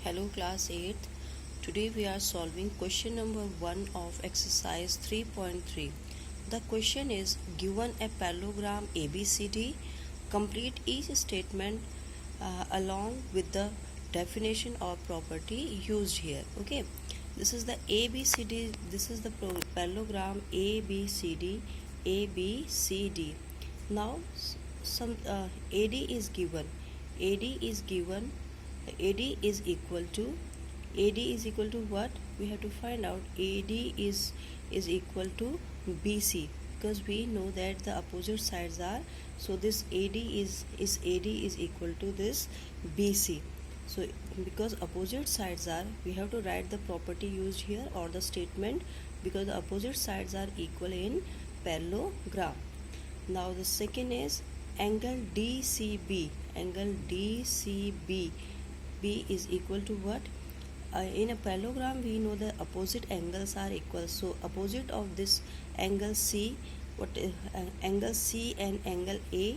Hello class 8th. Today we are solving question number 1 of exercise 3.3. The question is given a parallelogram ABCD. Complete each statement along with the definition or property used here. Okay. This is the ABCD. This is the parallelogram ABCD. ABCD. Now some AD is given. AD is given. AD is equal to what? We have to find out. AD is equal to BC, because we know that the opposite sides are, so this AD is equal to this BC. So because opposite sides are, we have to write the property used here or the statement, because the opposite sides are equal in parallelogram. Now the second is angle DCB. Angle DCB, B is equal to what? In a parallelogram we know the opposite angles are equal, so opposite of this angle C, angle C and angle A,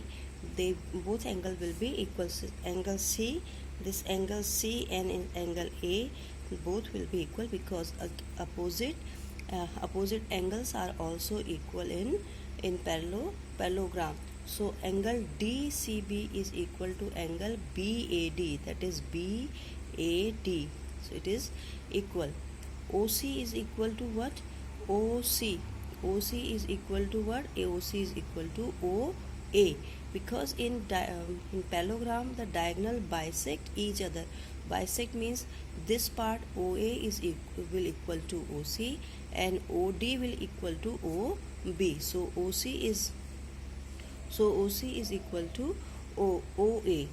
they both angle will be equal. So angle C, this angle C and in angle A, both will be equal, because opposite angles are also equal in parallelogram. So angle DCB is equal to angle BAD, that is BAD. So it is equal. OC is equal to what? OC. OC is equal to what? AOC is equal to OA, because in parallelogram the diagonal bisect each other. Bisect means this part OA will equal to OC and OD will equal to OB. So OC is equal to OA.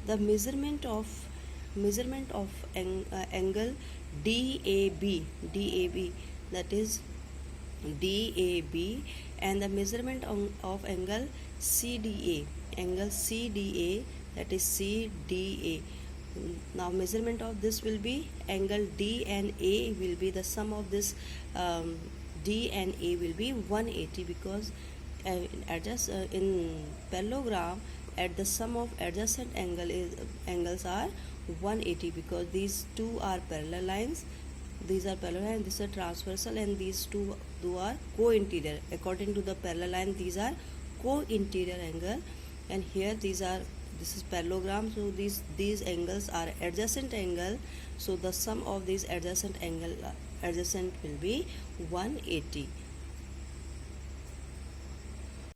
The measurement of angle DAB, that is DAB, and the measurement of angle CDA, that is CDA. Now measurement of this will be angle D and A will be the sum of this D and A will be 180, because in parallelogram at the sum of adjacent angles are 180, because these two are parallel lines. These are parallel lines, this is transversal, and these two are co-interior. According to the parallel line, these are co-interior angle, and here this is parallelogram, so these angles are adjacent angle, so the sum of these adjacent will be 180.